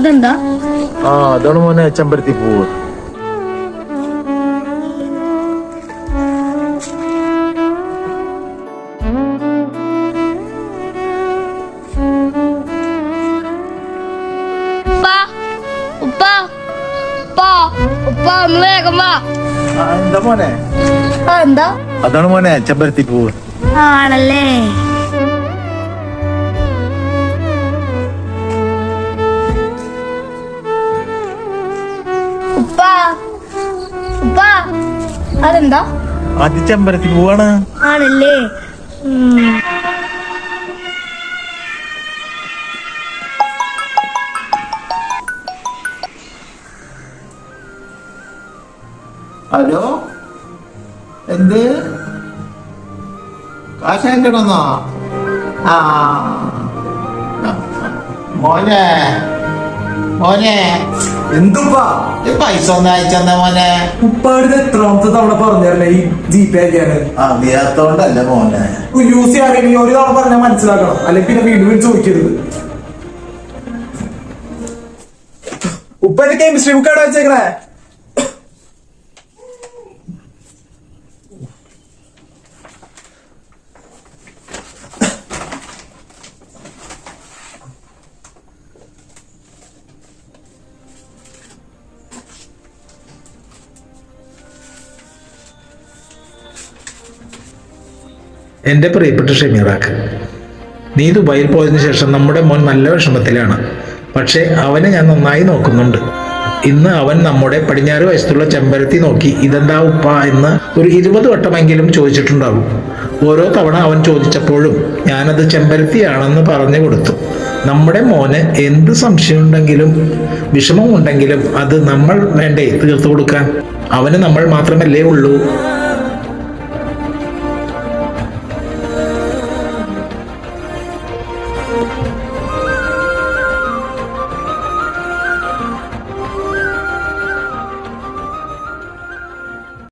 അതെന്താ? അതാണ് മോനെ ചെമ്പരത്തി പൂവ്. ഒന്ന് വേഗം വാ. എന്താ മോനെ? എന്താ? അതാണ് മോനെ ചെമ്പരത്തി പൂവ്. ആണല്ലേ? അതെന്താ? അത് ചെമ്പരത്തി പൂവാണ്. ആണല്ലേ? ഹലോ, എന്ത് കാശായിട്ടൊന്നോ? ആ മോനെ മോനെ എന്തുപ്പാ പൈസ ഒന്ന് അയച്ചെന്ന മോനെ. ഉപ്പാട് എത്രാമത്തെ തവണ പറഞ്ഞല്ലേ ഈ ജിപേ അയക്കാന്? അറിയാത്തോണ്ടല്ല മോനെ. യൂസ് ചെയ്യാൻ ഒരു തവണ പറഞ്ഞാൽ മനസ്സിലാക്കണം, അല്ലെങ്കിൽ പിന്നെ വീണ്ടും ചോദിക്കരുത്. ഉപ്പ എന്റെ കെമിസ്ട്രി ബുക്ക് അവിടെ വെച്ചേക്കണേ. എൻ്റെ പ്രിയപ്പെട്ട ഷമീറാക്ക്, നീ ദുബായിൽ പോയതിനു ശേഷം നമ്മുടെ മോൻ നല്ല വിഷമത്തിലാണ്. പക്ഷേ അവനെ ഞാൻ നന്നായി നോക്കുന്നുണ്ട്. ഇന്ന് അവൻ നമ്മുടെ പടിഞ്ഞാറ് വശത്തുള്ള ചെമ്പരത്തി നോക്കി ഇതെന്താ ഉപ്പ എന്ന് ഒരു 20 വട്ടമെങ്കിലും ചോദിച്ചിട്ടുണ്ടാകും. ഓരോ തവണ അവൻ ചോദിച്ചപ്പോഴും ഞാനത് ചെമ്പരത്തിയാണെന്ന് പറഞ്ഞു കൊടുത്തു. നമ്മുടെ മോന് എന്ത് സംശയമുണ്ടെങ്കിലും വിഷമമുണ്ടെങ്കിലും അത് നമ്മൾ വേണ്ടേ തീർത്തു കൊടുക്കാൻ? അവന് നമ്മൾ മാത്രമല്ലേ ഉള്ളൂ.